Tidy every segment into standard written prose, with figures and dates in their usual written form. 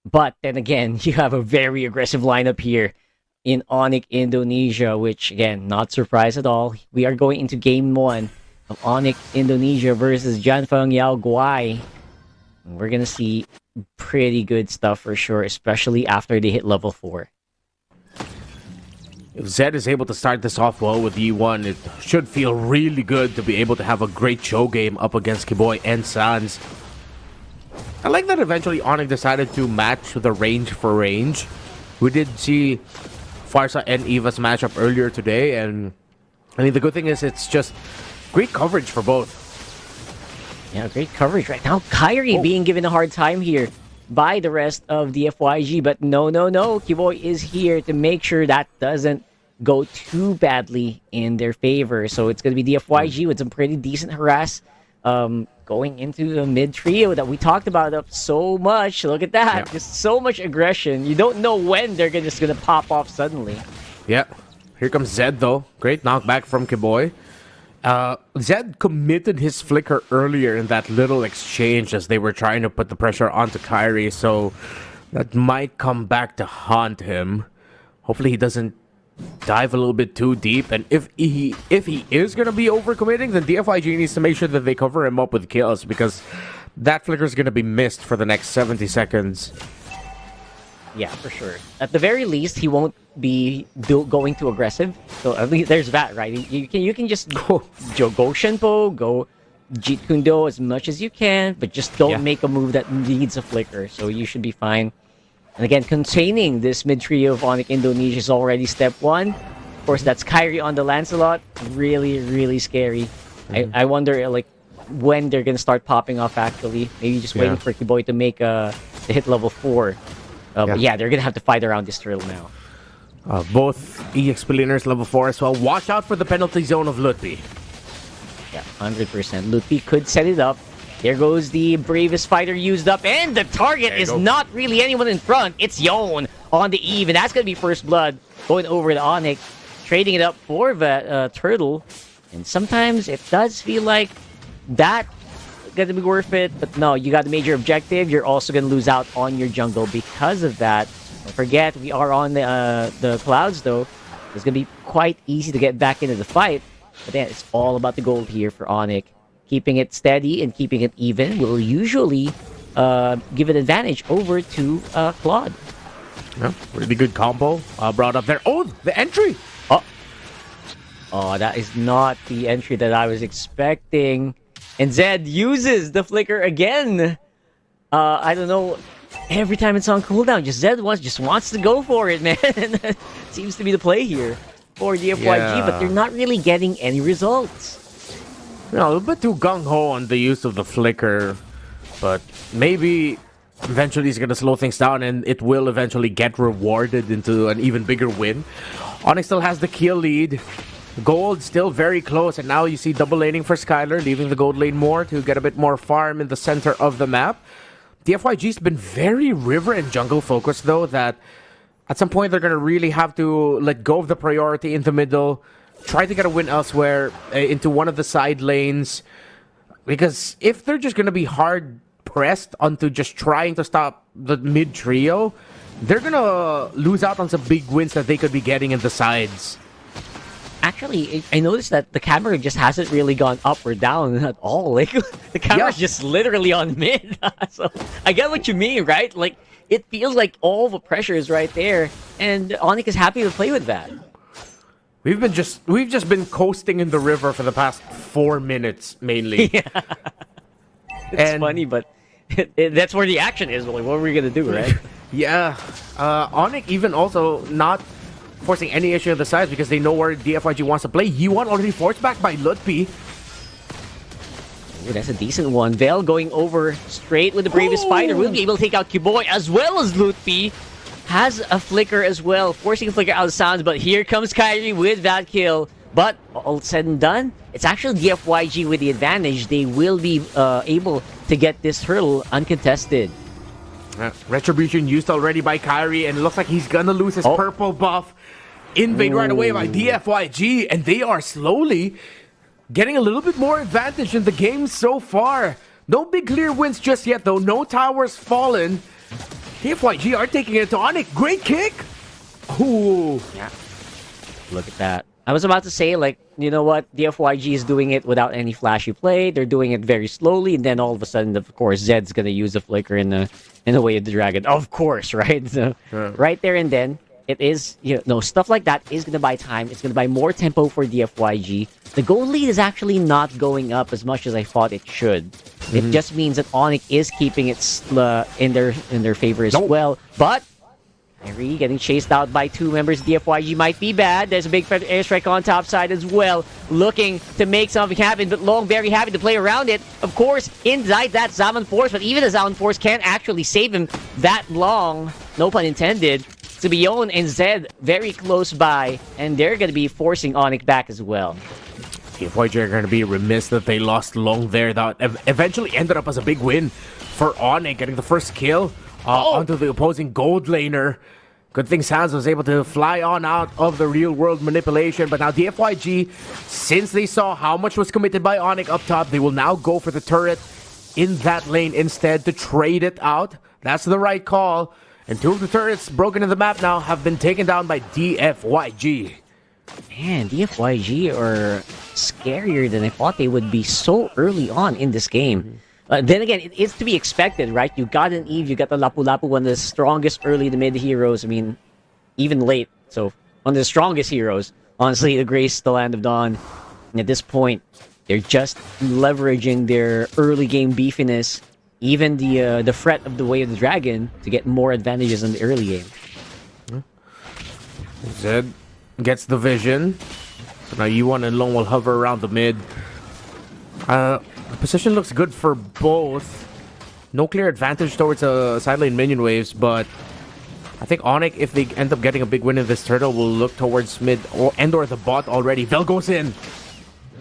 But then again, you have a very aggressive lineup here in Onic Indonesia, which again, not surprised at all. We are going into game one of Onic Indonesia versus Dianfengyaoguai. We're gonna see pretty good stuff for sure, especially after they hit level 4. If Zed is able to start this off well with E1, it should feel really good to be able to have a great show game up against Kiboy and Sans. I like that eventually Onic decided to match the range for range. We did see Farsa and Eva's matchup earlier today, and I mean, the good thing is it's just great coverage for both. Yeah, great coverage right now. Kyrie being given a hard time here by the rest of the FYG, but no. Kiboy is here to make sure that doesn't go too badly in their favor. So it's going to be the FYG with some pretty decent harass going into the mid trio that we talked about up so much. Look at that. Yeah. Just so much aggression. You don't know when they're just going to pop off suddenly. Yeah. Here comes Zed, though. Great knockback from Kiboy. Zed committed his flicker earlier in that little exchange as they were trying to put the pressure onto Kyrie, so that might come back to haunt him. Hopefully he doesn't dive a little bit too deep, and if he is going to be overcommitting, then DFIG needs to make sure that they cover him up with kills, because that flicker is going to be missed for the next 70 seconds. Yeah, for sure. At the very least, he won't be going too aggressive. So at least there's that, right? You can just go Shenpo, go Jeet Kune Do as much as you can, but just don't make a move that needs a flicker. So you should be fine. And again, containing this mid trio of Onic Indonesia is already step 1. Of course, that's Kyrie on the Lancelot. Really scary. I wonder like when they're gonna start popping off. Actually, maybe just waiting for Kiboy to make to hit level 4. But yeah, they're gonna have to fight around this turtle now. Both EXP laners level 4 as well. Watch out for the penalty zone of Lutpi. Yeah, 100%. Lutpi could set it up. There goes the bravest fighter used up, and the target is not really anyone in front. It's Yon on the Eve, and that's gonna be first blood going over to Onic, trading it up for the turtle. And sometimes it does feel like that gonna be worth it, but no, you got the major objective. You're also gonna lose out on your jungle because of that. Don't forget, we are on the clouds though. It's gonna be quite easy to get back into the fight, but then it's all about the gold here for Onic. Keeping it steady and keeping it even will usually give an advantage over to Claude. Yeah, really good combo brought up there. Oh, the entry! Oh, that is not the entry that I was expecting. And Zed uses the flicker again. I don't know. Every time it's on cooldown, Zed just wants to go for it, man. Seems to be the play here for the FYG, but they're not really getting any results. You know, a little bit too gung-ho on the use of the flicker, but maybe eventually he's going to slow things down and it will eventually get rewarded into an even bigger win. Onic still has the kill lead. Gold still very close, and now you see double laning for Skylar, leaving the gold lane more to get a bit more farm in the center of the map. The FYG's been very river and jungle focused though, that at some point they're going to really have to let go of the priority in the middle, try to get a win elsewhere into one of the side lanes, because if they're just going to be hard pressed onto just trying to stop the mid trio, they're going to lose out on some big wins that they could be getting in the sides. Actually, I noticed that the camera just hasn't really gone up or down at all. Like, the camera's just literally on mid. So, I get what you mean, right? Like, it feels like all the pressure is right there, and Onic is happy to play with that. We've just been coasting in the river for the past 4 minutes, mainly. Yeah. It's funny, but that's where the action is. Like, what are we gonna do, right? Yeah. Onic even also not forcing any issue of the sides because they know where DFIG wants to play. Yuan already forced back by Lutpi. Ooh, that's a decent one. Vale going over straight with the bravest fighter. Will be able to take out Kiboy as well as Lutpi. Has a flicker as well, forcing a flicker out of sounds, but here comes Kyrie with that kill. But all said and done, it's actually DFYG with the advantage. They will be able to get this hurdle uncontested. Retribution used already by Kyrie, and it looks like he's gonna lose his purple buff. Invade right away by DFYG, and they are slowly getting a little bit more advantage in the game so far. No big clear wins just yet, though. No towers fallen. TFYG are taking it to Onic. Great kick. Ooh. Yeah. Look at that. I was about to say, like, you know what? DFYG is doing it without any flashy play. They're doing it very slowly, and then all of a sudden, of course, Zed's gonna use a flicker in the way of the dragon. Of course, right? So, right there and then, it is, stuff like that is gonna buy time. It's gonna buy more tempo for DFYG. The goal lead is actually not going up as much as I thought it should. It just means that Onic is keeping it in their favor as well. But Kyrie getting chased out by two members. DFYG might be bad. There's a big airstrike on top side as well. Looking to make something happen, but Long very happy to play around it. Of course, inside that Zaman Force, but even the Zaman Force can't actually save him that long. No pun intended. To Bion and Zed very close by, and they're going to be forcing Onic back as well. TFYG are going to be remiss that they lost Long there. That eventually ended up as a big win for Onic, getting the first kill onto the opposing gold laner. Good thing Sans was able to fly on out of the real-world manipulation. But now DFYG, since they saw how much was committed by Onic up top, they will now go for the turret in that lane instead to trade it out. That's the right call. And two of the turrets broken in the map now have been taken down by DFYG. Man, DFYG are scarier than I thought they would be so early on in this game. Then again, it is to be expected, right? You got an Eve, you got the Lapu Lapu, one of the strongest early to mid heroes. I mean, even late. So, one of the strongest heroes. Honestly, the Grace, the Land of Dawn. And at this point, they're just leveraging their early game beefiness, even the threat of the Way of the Dragon, to get more advantages in the early game. Zed gets the vision. So now Yuan and Long will hover around the mid. The position looks good for both. No clear advantage towards side lane minion waves, but I think Onic, if they end up getting a big win in this turtle, will look towards mid or the bot already. Vel goes in.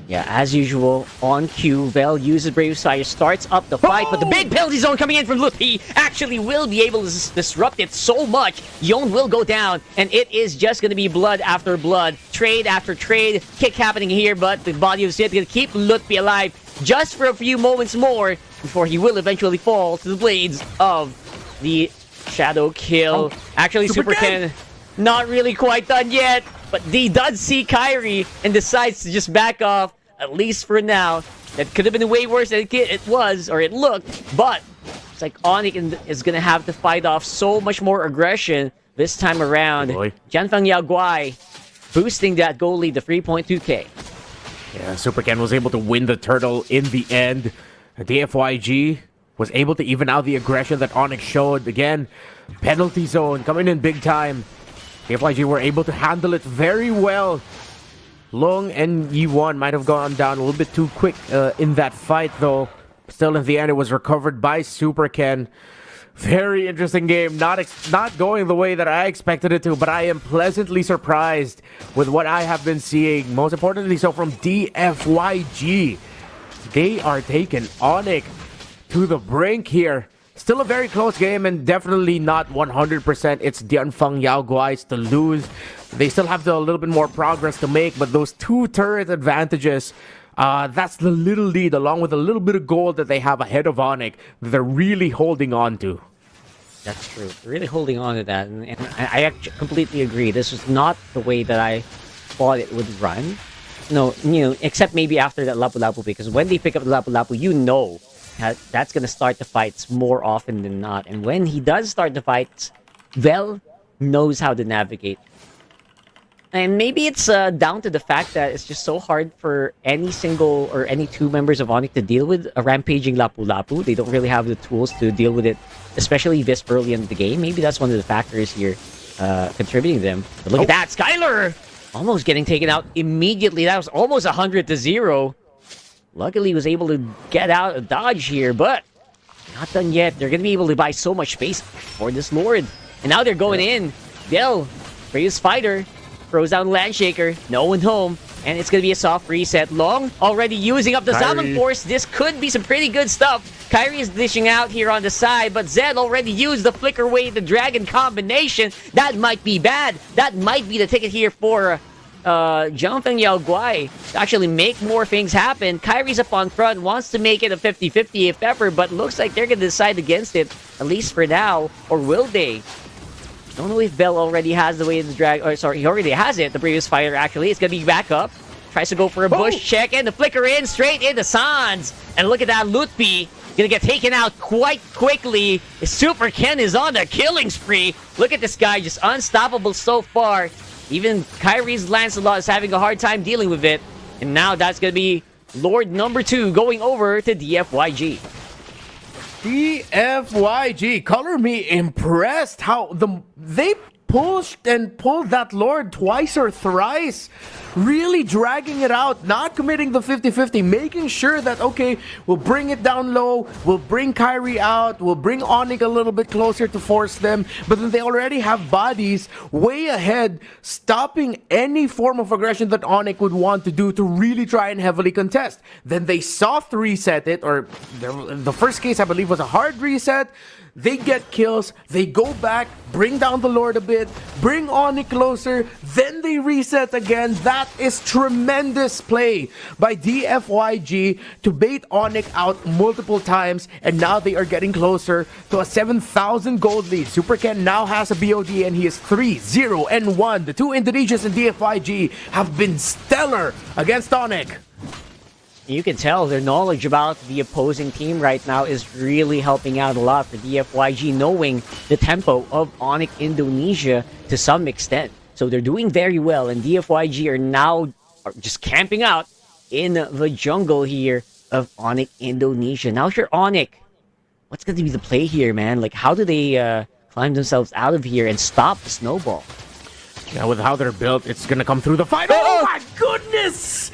Yeah, as usual, on cue, Vel uses Brave Fire, starts up the fight, but the big penalty zone coming in from Luthi actually will be able to disrupt it so much. Yon will go down, and it is just going to be blood after blood, trade after trade, kick happening here, but the body of Zed going to keep Lutfi alive just for a few moments more before he will eventually fall to the blades of the Shadow Kill. Actually, Super Ken not really quite done yet, but he does see Kyrie and decides to just back off, at least for now. That could have been way worse than it was, or it looked, but it's like Onic is going to have to fight off so much more aggression this time around. Dianfengyaoguai boosting that goal lead to 3.2k. Yeah, Super Ken was able to win the turtle in the end. DFYG was able to even out the aggression that Onic showed. Again, penalty zone coming in big time. DFYG were able to handle it very well. Long and Yi1 might have gone down a little bit too quick in that fight, though. Still, in the end, it was recovered by Super Ken. Very interesting game. Not going the way that I expected it to, but I am pleasantly surprised with what I have been seeing. Most importantly, so from DFYG. They are taking Onic to the brink here. Still a very close game and definitely not 100%. It's Dianfengyaoguai's to lose. They still have a little bit more progress to make, but those two turret advantages, that's the little lead along with a little bit of gold that they have ahead of Onic that they're really holding on to. That's true. Really holding on to that. And I actually completely agree. This was not the way that I thought it would run. No, except maybe after that Lapu Lapu, because when they pick up the Lapu Lapu, that's going to start the fights more often than not. And when he does start the fights, Vel knows how to navigate. And maybe it's down to the fact that it's just so hard for any single or any two members of Onic to deal with a rampaging Lapu Lapu. They don't really have the tools to deal with it, especially this early in the game. Maybe that's one of the factors here contributing to them. But look at that, Skylar! Almost getting taken out immediately. That was almost 100-0. Luckily, he was able to get out of dodge here, but not done yet. They're going to be able to buy so much space for this Lord. And now they're going in. Del, greatest fighter, throws down Landshaker. No one home. And it's going to be a soft reset. Long already using up the Zaman Force. This could be some pretty good stuff. Kyrie is dishing out here on the side, but Zed already used the Flicker Way, the Dragon combination. That might be bad. That might be the ticket here for Dianfengyaoguai to actually make more things happen. Kyrie's up on front, wants to make it a 50-50 if ever, but looks like they're going to decide against it, at least for now. Or will they? Don't know if Bell already has the way to drag. Or sorry, he already has it. The previous fighter actually. It's going to be back up. Tries to go for a bush check and the flicker in straight into Sans. And look at that Mlbb. Gonna get taken out quite quickly. Super Ken is on the killing spree. Look at this guy, just unstoppable so far. Even Kyrie's Lancelot is having a hard time dealing with it. And now that's gonna be Lord number 2 going over to DFYG. DFYG, color me impressed how they pushed and pulled that Lord twice or thrice, really dragging it out, not committing the 50-50, making sure that, okay, we'll bring it down low, we'll bring Kyrie out, we'll bring Onic a little bit closer to force them, but then they already have bodies way ahead, stopping any form of aggression that Onic would want to do to really try and heavily contest. Then they soft reset it, or the first case I believe was a hard reset. They get kills, they go back, bring down the Lord a bit, bring Onic closer, then they reset again. That is tremendous play by DFYG to bait Onic out multiple times, and now they are getting closer to a 7,000 gold lead. Super Ken now has a BOD and he is 3-0-1. The two Indonesians in DFYG have been stellar against Onic. You can tell their knowledge about the opposing team right now is really helping out a lot for DFYG, knowing the tempo of Onic Indonesia to some extent. So they're doing very well, and DFYG are now just camping out in the jungle here of Onic Indonesia. Now, if you're Onic, what's going to be the play here, man? Like, how do they climb themselves out of here and stop the snowball? Yeah, with how they're built, it's going to come through the fight. Oh my goodness!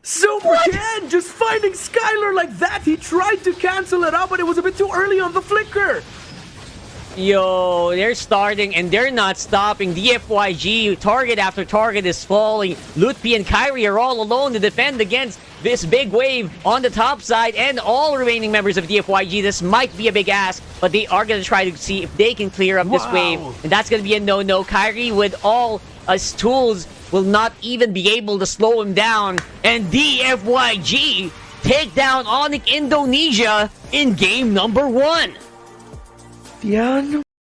Super Ken just finding Skylar like that. He tried to cancel it out, but it was a bit too early on the flicker. Yo, they're starting and they're not stopping. DFYG, target after target is falling. Mlbb and Kyrie are all alone to defend against this big wave on the top side, and all remaining members of DFYG. This might be a big ask, but they are going to try to see if they can clear up this wave. And that's going to be a no-no. Kyrie, with all his tools, will not even be able to slow him down. And DFYG take down Onic Indonesia in game number 1. Yan